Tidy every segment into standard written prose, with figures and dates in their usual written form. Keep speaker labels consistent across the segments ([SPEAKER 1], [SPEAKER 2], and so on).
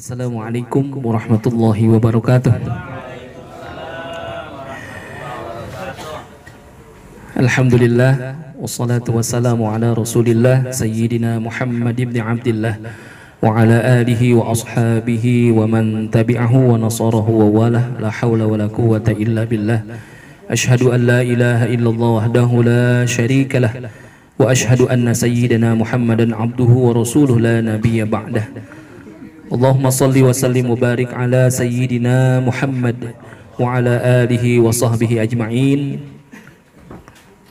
[SPEAKER 1] Assalamualaikum warahmatullahi wabarakatuh. Alhamdulillah wassalatu wassalamu ala Rasulillah Sayyidina Muhammad ibn Abdillah wa ala alihi wa ashabihi wa man tabi'ahu wa nasarahu wa walah, la hawla wa la quwwata illa billah. Ashhadu an la ilaha illallah wahdahu la syarika lah wa ashhadu anna sayyidina Muhammadan abduhu wa rasuluhu la nabiyya ba'dah. Allahumma salli wa sallim wa barik ala sayyidina Muhammad wa ala alihi wa sahbihi ajma'in.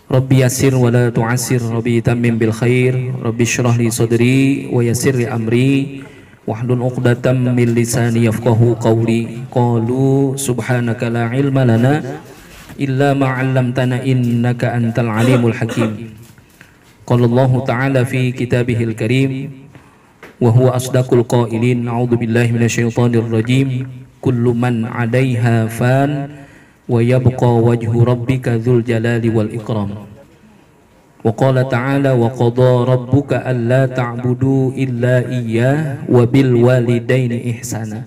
[SPEAKER 1] Rabbi yassir wa la tu'assir, Rabbi tammim bil khair, Rabbi syrah li sadri wa yassir li amri wahlul 'uqdatam min lisani yafqahu qawli. Qalu subhanaka la ilma lana illa ma 'allamtana innaka antal alimul hakim. Qala Allah ta'ala fi kitabihil karim wa huwa asdaqul qailin, a'udzu billahi minasyaitonir rajim, kullu man 'alaiha fan wa yabqa wajhu rabbika dzul jalali wal ikram. Wa qala ta'ala wa qada rabbuka alla ta'budu illa iyyah wa bil walidaini ihsana.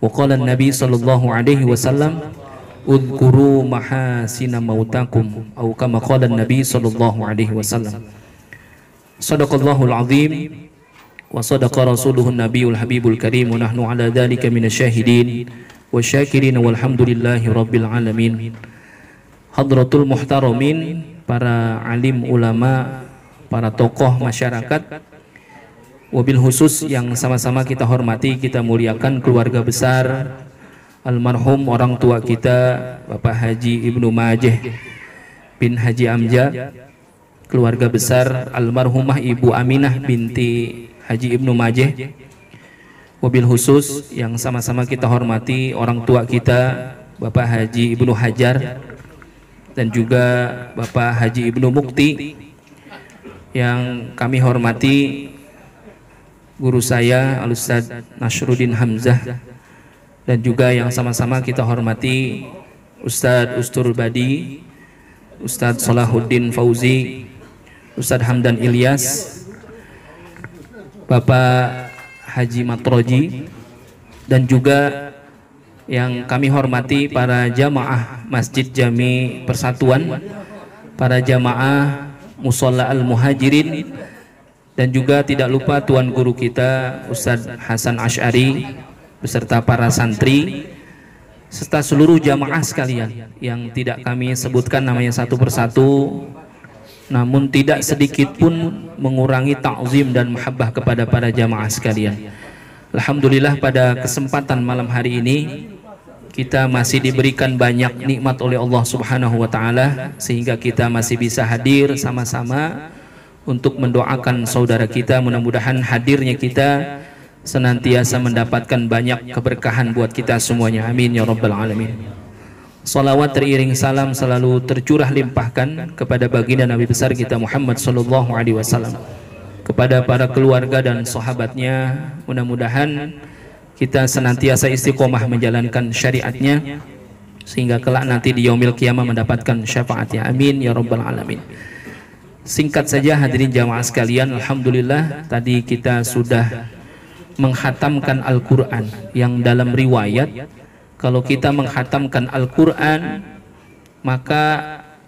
[SPEAKER 1] Wa qala an-nabi sallallahu alaihi wasallam udhkuru mahasina mautakum, atau kama qala an-nabi sallallahu alaihi wasallam. Shadaqallahul azim wa sadaqa rasuluhun nabiyul habibul karim, wa nahnu ala dhalika minasyahidin wa syakirin walhamdulillahi rabbil alamin. Hadratul muhtaramin, para alim ulama, para tokoh masyarakat, wabil khusus yang sama-sama kita hormati, kita muliakan keluarga besar almarhum orang tua kita Bapak Haji Ibnu Majeh bin Haji Amja, keluarga besar almarhumah Ibu Aminah binti Haji Ibnu Majeh, wabil khusus yang sama-sama kita hormati orang tua kita Bapak Haji Ibnu Hajar dan juga Bapak Haji Ibnu Mukti, yang kami hormati guru saya Al-Ustaz Nasruddin Hamzah, dan juga yang sama-sama kita hormati Ustaz Ustur Badi, Ustaz Salahuddin Fauzi, Ustaz Hamdan Ilyas, Bapak Haji Matroji, dan juga yang kami hormati para jamaah Masjid Jami Persatuan, para jamaah Musholla Al-Muhajirin, dan juga tidak lupa tuan guru kita Ustaz Hasan Asy'ari beserta para santri serta seluruh jamaah sekalian yang tidak kami sebutkan namanya satu persatu, namun tidak sedikit pun mengurangi ta'zim dan mahabbah kepada para jamaah sekalian. Alhamdulillah pada kesempatan malam hari ini kita masih diberikan banyak nikmat oleh Allah Subhanahu wa taala sehingga kita masih bisa hadir sama-sama untuk mendoakan saudara kita. Mudah-mudahan hadirnya kita senantiasa mendapatkan banyak keberkahan buat kita semuanya, amin ya rabbal alamin. Salawat teriring salam selalu tercurah limpahkan kepada baginda Nabi besar kita Muhammad sallallahu alaihi wasallam, kepada para keluarga dan sahabatnya. Mudah-mudahan kita senantiasa istiqomah menjalankan syariatnya sehingga kelak nanti di yaumil qiyamah mendapatkan syafaatnya, amin ya rabbal alamin. Singkat saja hadirin jamaah sekalian, alhamdulillah tadi kita sudah menghatamkan Al-Quran, yang dalam riwayat kalau kita menghatamkan Al-Quran maka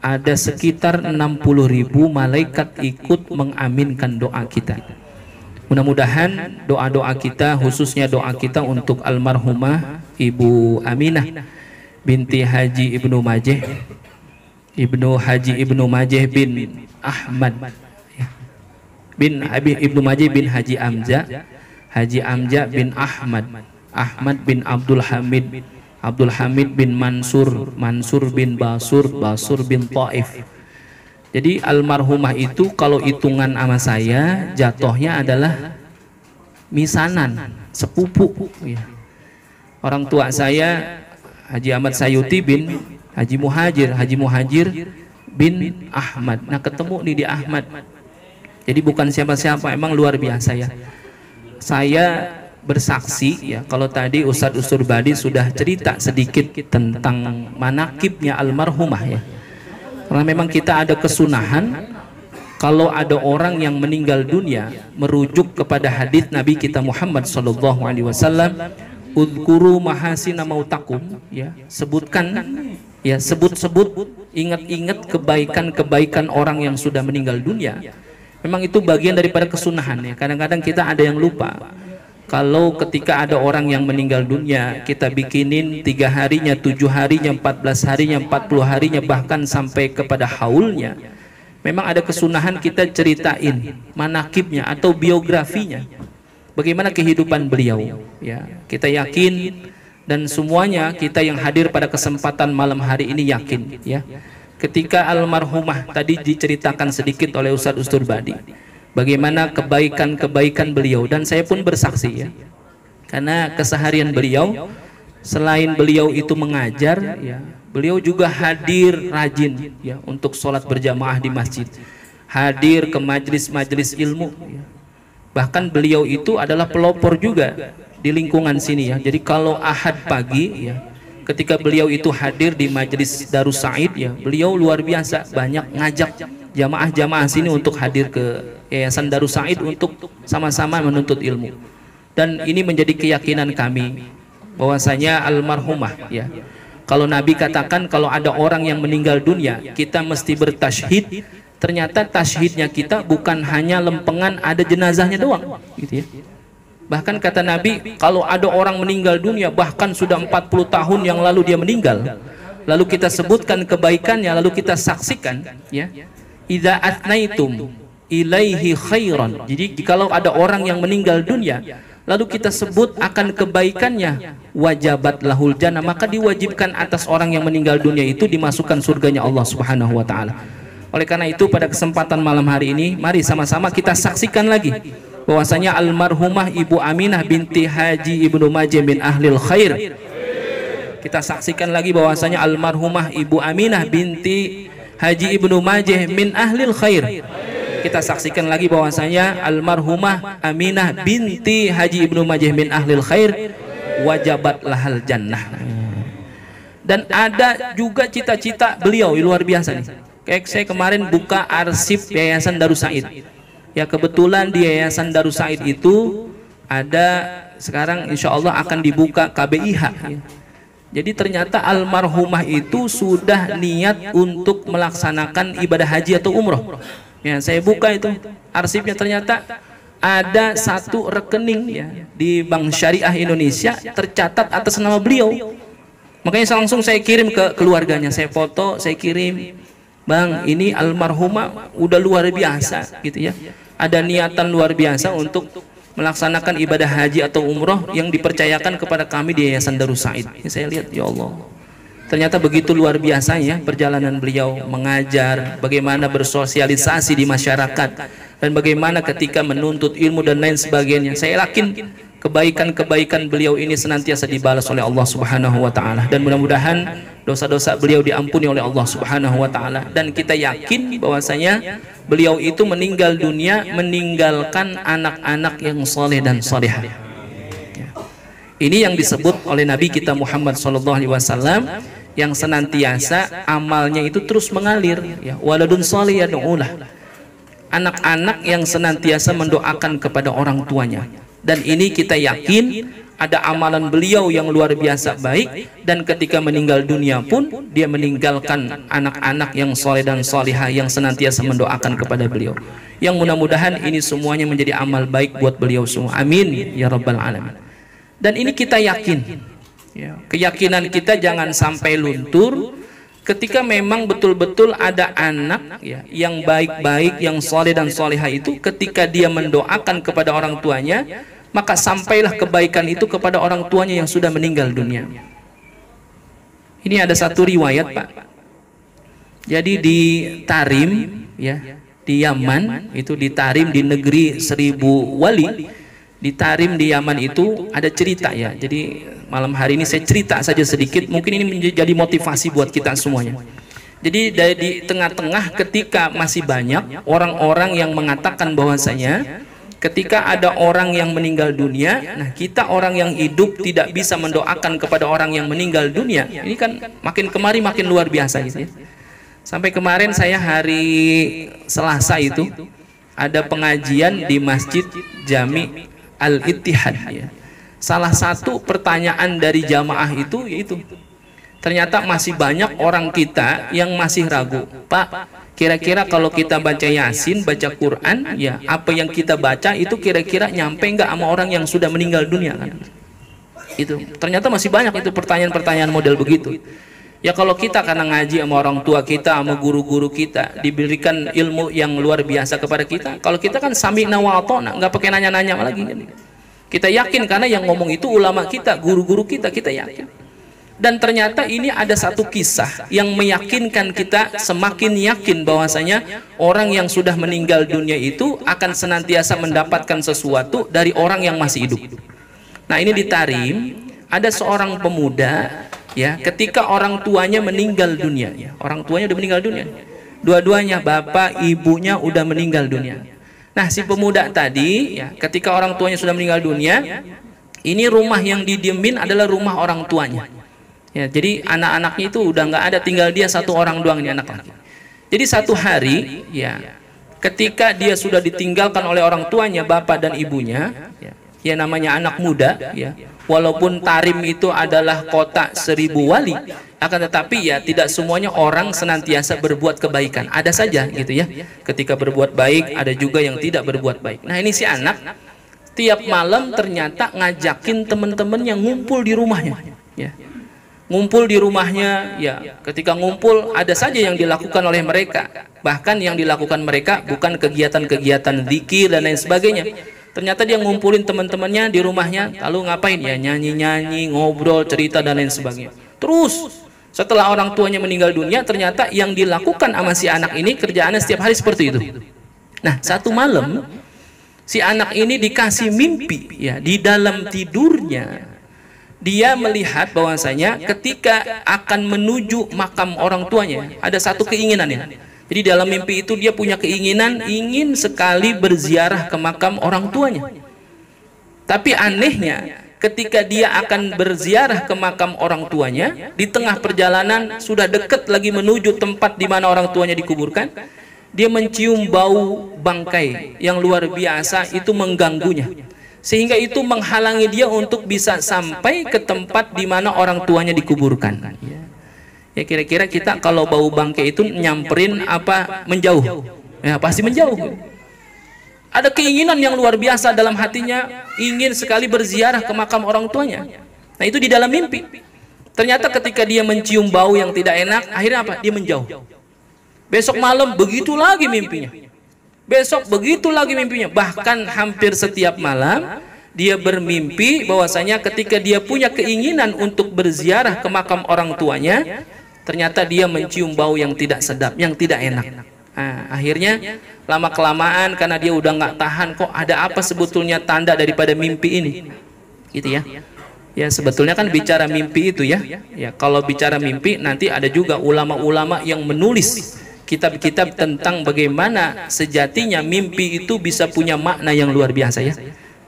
[SPEAKER 1] ada sekitar 60.000 malaikat ikut mengaminkan doa kita. Mudah-mudahan doa-doa kita, khususnya doa kita untuk almarhumah Ibu Aminah binti Haji Ibnu Majeh, Ibnu Haji Ibnu Majeh bin Ahmad bin Ibnu Majeh bin Haji Amja, Haji Amja bin Ahmad, Ahmad bin Abdul Hamid, Abdul Hamid bin Mansur, Mansur bin Basur, Basur bin Taif. Jadi almarhumah itu kalau hitungan sama saya jatuhnya adalah misanan, sepupu ya. Orang tua saya Haji Ahmad Sayuti bin Haji Muhajir, Haji Muhajir bin Ahmad. Nah ketemu nih di Ahmad. Jadi bukan siapa-siapa, emang luar biasa ya. Saya bersaksi ya, kalau tadi Ustadz Ustur Badi sudah cerita sedikit tentang manakibnya almarhumah ya. Karena memang kita ada kesunahan kalau ada orang yang meninggal dunia, merujuk kepada hadis Nabi kita Muhammad sallallahu alaihi wasallam, "Udzkuru mahasina mautakum," ya, sebutkan, ya, sebut-sebut, ingat-ingat kebaikan-kebaikan orang yang sudah meninggal dunia. Memang itu bagian daripada kesunahan, ya. Kadang-kadang kita ada yang lupa. Kalau ketika ada orang yang meninggal dunia, kita bikinin 3 harinya, 7 harinya, 14 harinya, 40 harinya, bahkan sampai kepada haulnya. Memang ada kesunahan kita ceritain manakibnya atau biografinya, bagaimana kehidupan beliau, ya. Kita yakin, dan semuanya kita yang hadir pada kesempatan malam hari ini yakin, ya, ketika almarhumah tadi diceritakan sedikit oleh Ustadz Usturbadi, bagaimana kebaikan-kebaikan beliau, dan saya pun bersaksi, ya, karena keseharian beliau, selain beliau itu mengajar, ya, beliau juga hadir rajin, ya, untuk sholat berjamaah di masjid, hadir ke majelis-majelis ilmu, ya. Bahkan beliau itu adalah pelopor juga di lingkungan sini, ya. Jadi kalau Ahad pagi, ya, ketika beliau itu hadir di majelis Darus Said, ya, beliau luar biasa banyak ngajak jamaah-jamaah sini untuk hadir ke Yayasan Darus Said untuk sama-sama menuntut ilmu. Dan ini menjadi keyakinan kami bahwasanya almarhumah, ya, kalau Nabi katakan kalau ada orang yang meninggal dunia, kita mesti bertasyhid. Ternyata tasyhidnya kita bukan hanya lempengan ada jenazahnya doang, gitu, ya. Bahkan kata Nabi, kalau ada orang meninggal dunia, bahkan sudah 40 tahun yang lalu dia meninggal, lalu kita sebutkan kebaikannya, lalu kita saksikan, ya, idza atnaitum ilaihi khairan. Jadi kalau ada orang yang meninggal dunia, lalu kita sebut akan kebaikannya, wajabat lahul jannah, maka diwajibkan atas orang yang meninggal dunia itu dimasukkan surganya Allah Subhanahu wa taala. Oleh karena itu pada kesempatan malam hari ini, mari sama-sama kita saksikan lagi bahwasanya almarhumah Ibu Aminah binti Haji Ibnu Majeh bin Ahlil Khair. Kita saksikan lagi bahwasanya almarhumah Ibu Aminah binti Haji Ibnu Majeh min Ahlil Khair. Kita saksikan lagi bahwasanya almarhumah Aminah binti Haji Ibnu Majeh bin Ahlil Khair, wajabat lahal jannah. Dan ada juga cita-cita beliau luar biasa nih. Kayak saya kemarin buka arsip Yayasan Darus Said. Ya, kebetulan di Yayasan Darus Said itu ada sekarang insya Allah akan dibuka KBIH, ya. Jadi ternyata almarhumah itu sudah niat untuk melaksanakan ibadah haji atau umroh. Ya, saya buka itu arsipnya, ternyata ada satu rekening, ya, di Bank Syariah Indonesia tercatat atas nama beliau. Makanya langsung saya kirim ke keluarganya, saya foto, saya kirim, "Bang, ini almarhumah udah luar biasa," gitu, ya. Ada niatan luar biasa untuk melaksanakan ibadah haji atau umroh yang dipercayakan kepada kami di Yayasan Darus Said. Saya lihat, ya Allah, ternyata begitu luar biasanya perjalanan beliau mengajar, bagaimana bersosialisasi di masyarakat, dan bagaimana ketika menuntut ilmu dan lain sebagainya. Saya yakin kebaikan-kebaikan beliau ini senantiasa dibalas oleh Allah Subhanahu wa taala, dan mudah-mudahan dosa-dosa beliau diampuni oleh Allah Subhanahu wa taala. Dan kita yakin bahwasanya beliau itu meninggal dunia meninggalkan anak-anak yang soleh dan solehah. Ini yang disebut oleh Nabi kita Muhammad SAW, yang senantiasa amalnya itu terus mengalir, ya, waladun soleh yad'ulah, anak-anak yang senantiasa mendoakan kepada orang tuanya. Dan ini kita yakin ada amalan beliau yang luar biasa baik, dan ketika meninggal dunia pun dia meninggalkan anak-anak yang soleh dan solihah yang senantiasa mendoakan kepada beliau. Yang mudah-mudahan ini semuanya menjadi amal baik buat beliau semua. Amin ya rabbal alamin. Dan ini kita yakin, ya, keyakinan kita jangan sampai luntur ketika memang betul-betul ada anak, ya, yang baik-baik, yang soleh dan solihah itu, ketika dia mendoakan kepada orang tuanya, maka sampailah kebaikan itu kepada orang tuanya yang sudah meninggal dunia. Ini ada satu riwayat, Pak. Jadi di Tarim, ya, di Yaman, itu di Tarim, di negeri 1000 wali, di Tarim di Yaman itu ada cerita, ya. Jadi malam hari ini saya cerita saja sedikit, mungkin ini menjadi motivasi buat kita semuanya. Jadi di tengah-tengah ketika masih banyak orang-orang yang mengatakan bahwasanya ketika ada orang yang meninggal dunia, nah kita orang yang hidup tidak bisa mendoakan kepada orang yang meninggal dunia. Ini kan makin kemari makin luar biasa, gitu, ya. Sampai kemarin saya hari Selasa itu ada pengajian di Masjid Jami Al-Ittihad ya. Salah satu pertanyaan dari jamaah itu yaitu, ternyata masih banyak orang kita yang masih ragu, Pak, kira-kira kalau kita baca Yasin, baca Quran, ya apa yang kita baca itu kira-kira nyampe nggak sama orang yang sudah meninggal dunia kan? Itu ternyata masih banyak itu pertanyaan-pertanyaan model begitu. Ya kalau kita karena ngaji sama orang tua kita, sama guru-guru kita, diberikan ilmu yang luar biasa kepada kita. Kalau kita kan sami'na wa ata'na, nggak pakai nanya-nanya lagi. Kita yakin karena yang ngomong itu ulama kita, guru-guru kita, kita yakin. Dan ternyata ini ada satu kisah yang meyakinkan kita semakin yakin bahwasanya orang yang sudah meninggal dunia itu akan senantiasa mendapatkan sesuatu dari orang yang masih hidup. Nah ini di Tarim ada seorang pemuda ya, ketika orang tuanya meninggal dunia ya, orang tuanya udah meninggal dunia, dua-duanya bapak ibunya udah meninggal dunia. Nah si pemuda tadi ya, ketika orang tuanya sudah meninggal dunia, ini rumah yang didiemin adalah rumah orang tuanya ya, jadi anak-anaknya itu udah nggak ada, tinggal dia satu orang doang nih anak laki. Jadi satu hari ya, ketika dia sudah ditinggalkan oleh orang tuanya, bapak dan ibunya ya, namanya anak muda ya, walaupun Tarim itu adalah kota 1000 wali, akan tetapi ya tidak semuanya orang senantiasa berbuat kebaikan, ada saja gitu ya, ketika berbuat baik ada juga yang tidak berbuat baik. Nah ini si anak tiap malam ternyata ngajakin teman-teman yang ngumpul di rumahnya ya, ngumpul di rumahnya ya, ketika ngumpul ada saja yang dilakukan oleh mereka, bahkan yang dilakukan mereka bukan kegiatan-kegiatan zikir dan lain sebagainya. Ternyata dia ngumpulin teman-temannya di rumahnya, lalu ngapain ya, nyanyi-nyanyi, ngobrol, cerita dan lain sebagainya. Terus setelah orang tuanya meninggal dunia, ternyata yang dilakukan sama si anak ini kerjaannya setiap hari seperti itu. Nah satu malam si anak ini dikasih mimpi ya, di dalam tidurnya dia melihat bahwasanya ketika akan menuju makam orang tuanya ada satu keinginan ya. Jadi dalam mimpi itu dia punya keinginan ingin sekali berziarah ke makam orang tuanya. Tapi anehnya ketika dia akan berziarah ke makam orang tuanya, di tengah perjalanan sudah dekat lagi menuju tempat di mana orang tuanya dikuburkan, dia mencium bau bangkai yang luar biasa, itu mengganggunya. Sehingga itu menghalangi dia untuk bisa sampai ke tempat di mana orang tuanya dikuburkan. Ya kira-kira kita kalau bau bangkai itu nyamperin apa menjauh? Ya pasti menjauh. Ada keinginan yang luar biasa dalam hatinya, ingin sekali berziarah ke makam orang tuanya. Nah itu di dalam mimpi. Ternyata ketika dia mencium bau yang tidak enak, akhirnya apa? Dia menjauh. Besok malam begitu lagi mimpinya. Besok begitu lagi mimpinya. Bahkan hampir setiap malam dia bermimpi bahwasanya ketika dia punya keinginan untuk berziarah ke makam orang tuanya, ternyata dia mencium bau yang tidak sedap, yang tidak enak. Nah, akhirnya lama-kelamaan karena dia udah nggak tahan, kok ada apa sebetulnya tanda daripada mimpi ini, gitu ya. Ya sebetulnya kan bicara mimpi itu ya. Ya kalau bicara mimpi nanti ada juga ulama-ulama yang menulis kitab-kitab tentang bagaimana sejatinya mimpi itu bisa punya makna yang luar biasa ya.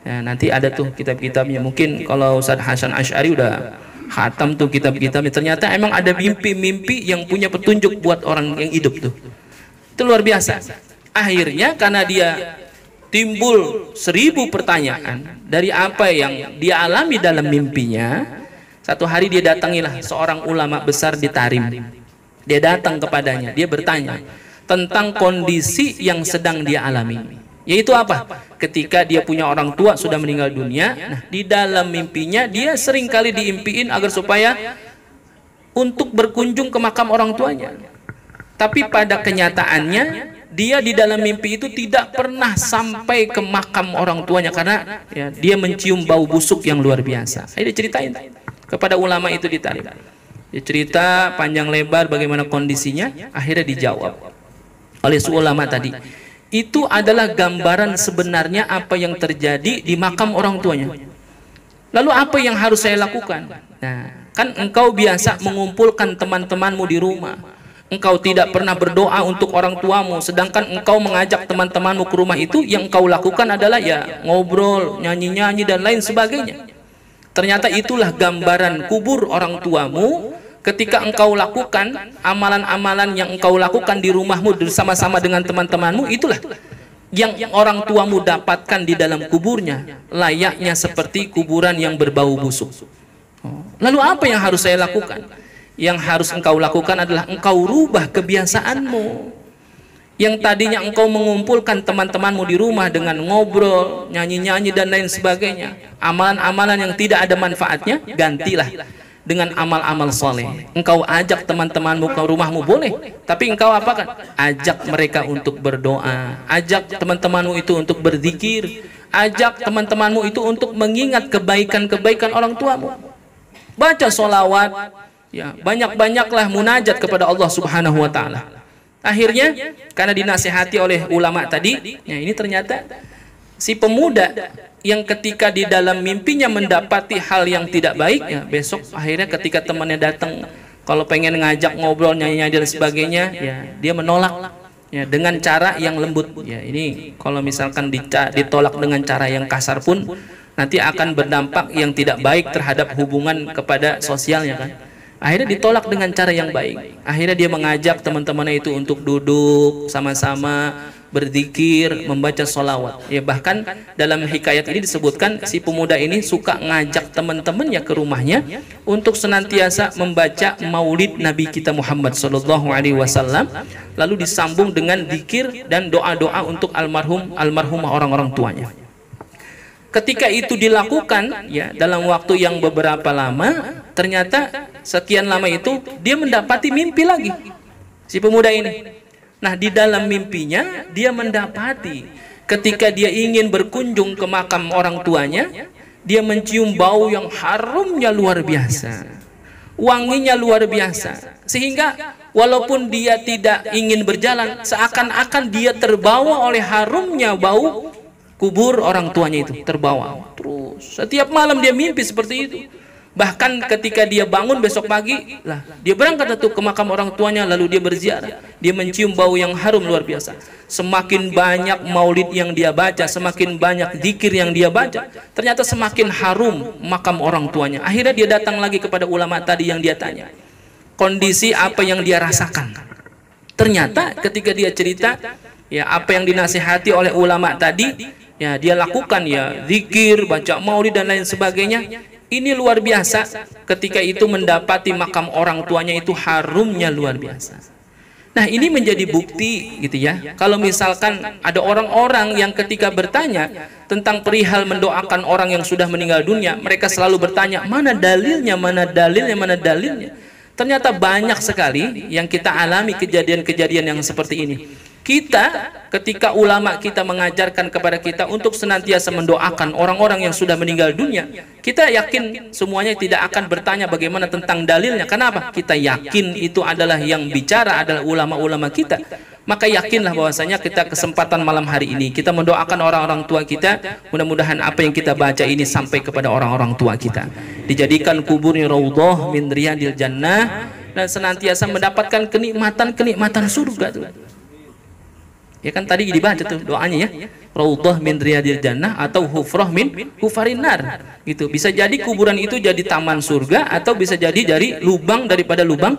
[SPEAKER 1] Ya nanti ada tuh kitab-kitabnya. Mungkin kalau Ustaz Hasan Asy'ari udah khatam tuh kitab-kitabnya, ternyata emang ada mimpi-mimpi yang punya petunjuk buat orang yang hidup tuh. Itu luar biasa. Akhirnya karena dia timbul 1000 pertanyaan dari apa yang dia alami dalam mimpinya, satu hari dia datangilah seorang ulama besar di Tarim. Dia datang kepadanya, dia bertanya tentang kondisi yang sedang dia alami. Yaitu apa? Ketika dia punya orang tua sudah meninggal dunia, nah di dalam mimpinya dia sering kali diimpiin agar supaya untuk berkunjung ke makam orang tuanya. Tapi pada kenyataannya dia di dalam mimpi itu tidak pernah sampai ke makam orang tuanya karena ya, dia mencium bau busuk yang luar biasa. Saya diceritain kepada ulama itu di Tarim. Dia cerita panjang lebar bagaimana kondisinya, akhirnya dijawab oleh ulama tadi. Itu adalah gambaran sebenarnya apa yang terjadi di makam orang tuanya. Lalu apa yang harus saya lakukan? Nah, kan engkau biasa mengumpulkan teman-temanmu di rumah. Engkau tidak pernah berdoa untuk orang tuamu, sedangkan engkau mengajak teman-temanmu ke rumah itu, yang engkau lakukan adalah ya ngobrol, nyanyi-nyanyi dan lain sebagainya. Ternyata itulah gambaran kubur orang tuamu ketika engkau lakukan amalan-amalan yang engkau lakukan di rumahmu bersama-sama dengan teman-temanmu, itulah yang orang tuamu dapatkan di dalam kuburnya, layaknya seperti kuburan yang berbau busuk. Lalu apa yang harus saya lakukan? Yang harus engkau lakukan adalah engkau rubah kebiasaanmu. Yang tadinya engkau mengumpulkan teman-temanmu di rumah dengan ngobrol, nyanyi-nyanyi dan lain sebagainya, amalan-amalan yang tidak ada manfaatnya, gantilah dengan amal-amal soleh. Engkau ajak teman-temanmu ke rumahmu boleh, tapi engkau apakan? Ajak mereka untuk berdoa, ajak teman-temanmu itu untuk berzikir, ajak teman-temanmu itu untuk mengingat kebaikan-kebaikan orang tuamu. Baca sholawat, ya, banyak-banyaklah munajat kepada Allah Subhanahu wa Ta'ala. Akhirnya karena dinasihati oleh ulama tadi, ya, ini ternyata si pemuda yang ketika di dalam mimpinya mendapati hal yang tidak baik, ya, besok akhirnya ketika temannya datang kalau pengen ngajak ngobrol, nyanyi dan sebagainya, ya, dia menolak, ya, dengan cara yang lembut. Ya, ini kalau misalkan ditolak dengan cara yang kasar pun nanti akan berdampak yang tidak baik terhadap hubungan kepada sosialnya, kan. Akhirnya ditolak dengan cara yang baik. Akhirnya dia mengajak teman-temannya itu untuk duduk sama-sama berzikir, membaca sholawat. Ya, bahkan dalam hikayat ini disebutkan si pemuda ini suka ngajak teman-temannya ke rumahnya untuk senantiasa membaca maulid Nabi kita Muhammad SAW, lalu disambung dengan zikir dan doa-doa untuk almarhumah orang-orang tuanya. Ketika itu dilakukan, ya, dalam waktu yang beberapa lama, ternyata sekian lama itu dia mendapati mimpi lagi si pemuda ini. Nah, di dalam mimpinya dia mendapati ketika dia ingin berkunjung ke makam orang tuanya, dia mencium bau yang harumnya luar biasa, wanginya luar biasa, sehingga walaupun dia tidak ingin berjalan, seakan-akan dia terbawa oleh harumnya bau kubur orang tuanya itu, terbawa. Terus setiap malam dia mimpi seperti itu. Bahkan ketika dia bangun besok pagi, lah dia berangkat ke makam orang tuanya, lalu dia berziarah. Dia mencium bau yang harum luar biasa. Semakin banyak maulid yang dia baca, semakin banyak zikir yang dia baca, ternyata semakin harum makam orang tuanya. Akhirnya dia datang lagi kepada ulama tadi yang dia tanya kondisi apa yang dia rasakan. Ternyata ketika dia cerita, ya, apa yang dinasihati oleh ulama tadi, ya, dia lakukan, ya, zikir, baca maulid dan lain sebagainya. Ini luar biasa, ketika itu mendapati makam orang tuanya itu harumnya luar biasa. Nah, ini menjadi bukti, gitu ya, kalau misalkan ada orang-orang yang ketika bertanya tentang perihal mendoakan orang yang sudah meninggal dunia, mereka selalu bertanya, mana dalilnya, mana dalilnya, mana dalilnya. Ternyata banyak sekali yang kita alami kejadian-kejadian yang seperti ini. Kita, ketika ulama kita mengajarkan kepada kita untuk senantiasa mendoakan orang-orang yang sudah meninggal dunia, kita yakin semuanya tidak akan bertanya bagaimana tentang dalilnya. Kenapa? Kita yakin itu adalah yang bicara adalah ulama-ulama kita. Maka yakinlah bahwasanya kita kesempatan malam hari ini kita mendoakan orang-orang tua kita, mudah-mudahan apa yang kita baca ini sampai kepada orang-orang tua kita, dijadikan kuburnya raudhah min riyadil jannah, dan senantiasa mendapatkan kenikmatan surga tuh. Ya kan tadi dibaca tuh doanya, ya, raudhah min riyadil jannah atau hufrah min hufarin nar, gitu. Bisa jadi kuburan itu jadi taman surga atau bisa jadi dari lubang daripada lubang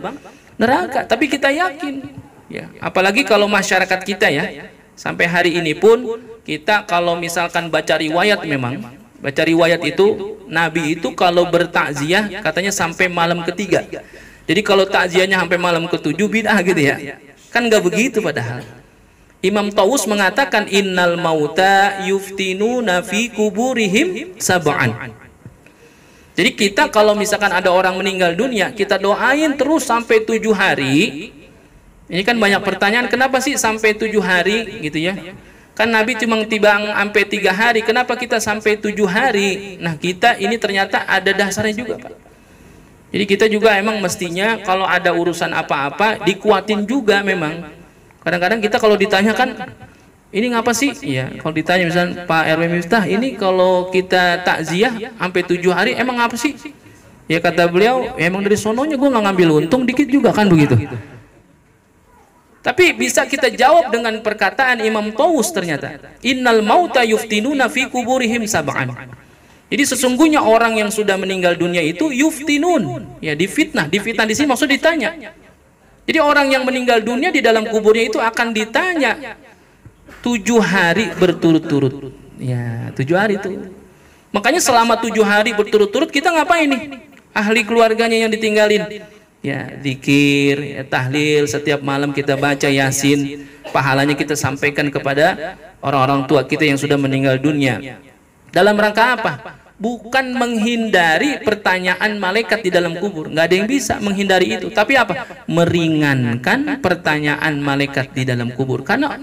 [SPEAKER 1] neraka. Tapi kita yakin, ya, apalagi kalau masyarakat kita, ya, sampai hari ini pun kita kalau misalkan baca riwayat, memang baca riwayat itu Nabi itu kalau bertakziah katanya sampai malam ketiga. Jadi kalau takziahnya sampai malam ketujuh bid'ah, gitu ya. Kan nggak begitu padahal. Imam Tawus mengatakan innal mauta yuftinuna fi kuburihim sab'an. Jadi kita kalau misalkan ada orang meninggal dunia, kita doain terus sampai 7 hari. Ini kan banyak pertanyaan, kenapa sih sampai 7 hari, gitu ya? Kan Nabi cuma tibang sampai 3 hari, kenapa kita sampai 7 hari? Nah, kita ini ternyata ada dasarnya juga, Pak. Jadi kita juga emang mestinya kalau ada urusan apa-apa dikuatin juga memang. Kadang-kadang kita kalau ditanyakan, ini ngapa sih? Iya, kalau ditanya misalnya Pak RW Miftah, ini kalau kita takziah sampai 7 hari emang apa sih? Ya kata beliau, emang dari sononya gue nggak ngambil untung dikit juga, kan begitu. Tapi bisa kita jawab dengan perkataan Imam Tawus ternyata, innal mauta yuftinuna fi kuburihim sab'an. Jadi sesungguhnya orang yang sudah meninggal dunia itu yuftinun, ya difitnah. Difitnah di sini maksud ditanya. Jadi orang yang meninggal dunia di dalam kuburnya itu akan ditanya 7 hari berturut-turut. Ya, 7 hari itu. Makanya selama 7 hari berturut-turut kita ngapain nih? Ahli keluarganya yang ditinggalin. Ya, zikir, ya, tahlil, setiap malam kita baca Yasin, pahalanya kita sampaikan kepada orang-orang tua kita yang sudah meninggal dunia. Dalam rangka apa? Bukan menghindari pertanyaan malaikat di dalam kubur. Nggak ada yang bisa menghindari itu. Tapi apa? Meringankan pertanyaan malaikat di dalam kubur. Karena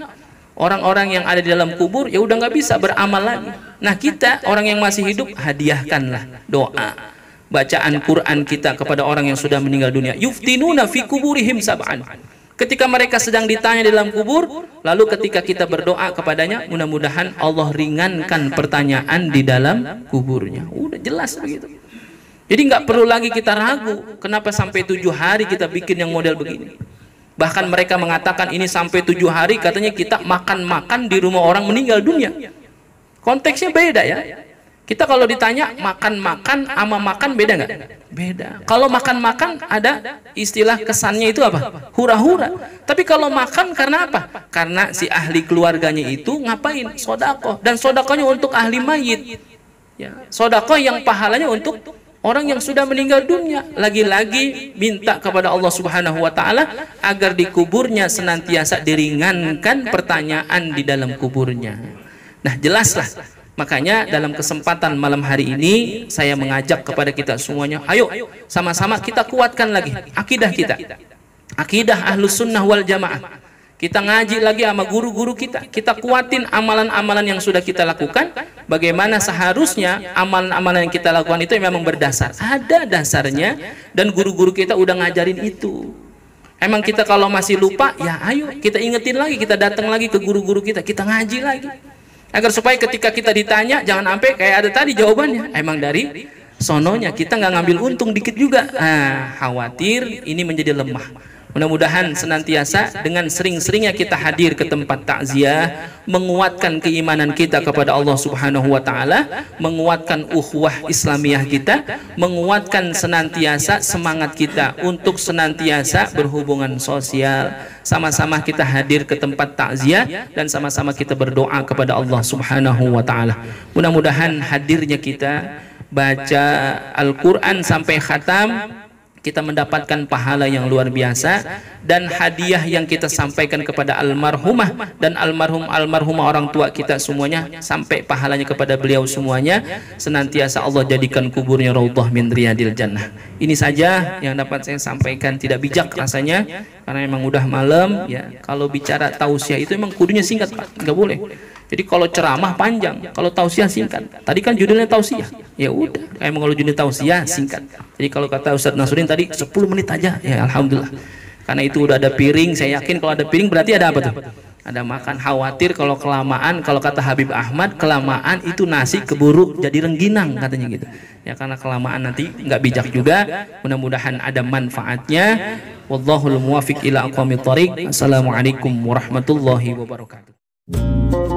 [SPEAKER 1] orang-orang yang ada di dalam kubur ya udah nggak bisa beramal lagi. Nah kita orang yang masih hidup, hadiahkanlah doa, bacaan Quran kita kepada orang yang sudah meninggal dunia. Yuftinuna fi kuburihim sab'an. Ketika mereka sedang ditanya di dalam kubur, lalu ketika kita berdoa kepadanya, mudah-mudahan Allah ringankan pertanyaan di dalam kuburnya. Udah jelas begitu. Jadi nggak perlu lagi kita ragu, kenapa sampai 7 hari kita bikin yang model begini. Bahkan mereka mengatakan ini sampai 7 hari katanya kita makan-makan di rumah orang meninggal dunia. Konteksnya beda ya. Kita kalau ditanya makan-makan sama makan beda nggak? Beda. Kalau makan-makan ada istilah kesannya itu apa? Hura-hura. Tapi kalau makan karena apa? Karena si ahli keluarganya itu ngapain? Sodakoh. Dan sodakohnya untuk ahli mayit. Ya. Sodakoh yang pahalanya untuk orang yang sudah meninggal dunia. Lagi-lagi minta kepada Allah Subhanahu wa Ta'ala agar di kuburnya senantiasa diringankan pertanyaan di dalam kuburnya. Nah jelaslah. Makanya dalam kesempatan malam hari ini saya mengajak kepada kita semuanya, ayo sama-sama kita kuatkan lagi akidah kita, akidah Ahlus Sunnah wal Jamaah. Kita ngaji lagi sama guru-guru kita, kita kuatin amalan-amalan yang sudah kita lakukan. Bagaimana seharusnya amalan-amalan yang kita lakukan itu memang berdasar, ada dasarnya, dan guru-guru kita udah ngajarin itu. Emang kita kalau masih lupa, ya ayo kita ingetin lagi, kita datang lagi ke guru-guru kita, kita ngaji lagi. Agar supaya ketika kita ditanya jangan sampai kayak ada tadi jawabannya emang dari sononya, kita nggak ngambil untung dikit juga. Khawatir ini menjadi lemah. Mudah-mudahan senantiasa dengan sering-seringnya kita hadir ke tempat takziah, menguatkan keimanan kita kepada Allah Subhanahu wa Ta'ala, menguatkan ukhuwah Islamiyah kita, menguatkan senantiasa semangat kita untuk senantiasa berhubungan sosial. Sama-sama kita hadir ke tempat takziah dan sama-sama kita berdoa kepada Allah Subhanahu wa Ta'ala. Mudah-mudahan hadirnya kita baca Al-Quran sampai khatam, kita mendapatkan pahala yang luar biasa, dan hadiah yang kita sampaikan kepada almarhumah dan almarhumah orang tua kita semuanya, sampai pahalanya kepada beliau semuanya, senantiasa Allah jadikan kuburnya raudhah min riyadil jannah. Ini saja yang dapat saya sampaikan. Tidak bijak rasanya karena memang udah malam ya. Kalau bicara tausiah itu memang kudunya singkat Pak, nggak boleh. Jadi kalau ceramah panjang, kalau tausiah singkat. Tadi kan judulnya tausiah, ya udah. Emang kalau judulnya tausiah singkat. Jadi kalau kata Ustadz Nasruddin tadi 10 menit aja, ya alhamdulillah. Karena itu udah ada piring, saya yakin kalau ada piring berarti ada apa tuh? Ada makan. Khawatir kalau kelamaan, kalau kata Habib Ahmad, kelamaan itu nasi keburu jadi rengginang katanya gitu. Ya karena kelamaan nanti nggak bijak juga. Mudah-mudahan ada manfaatnya. Wallahul muwafiq ila aqwamit thoriq. Assalamualaikum warahmatullahi wabarakatuh.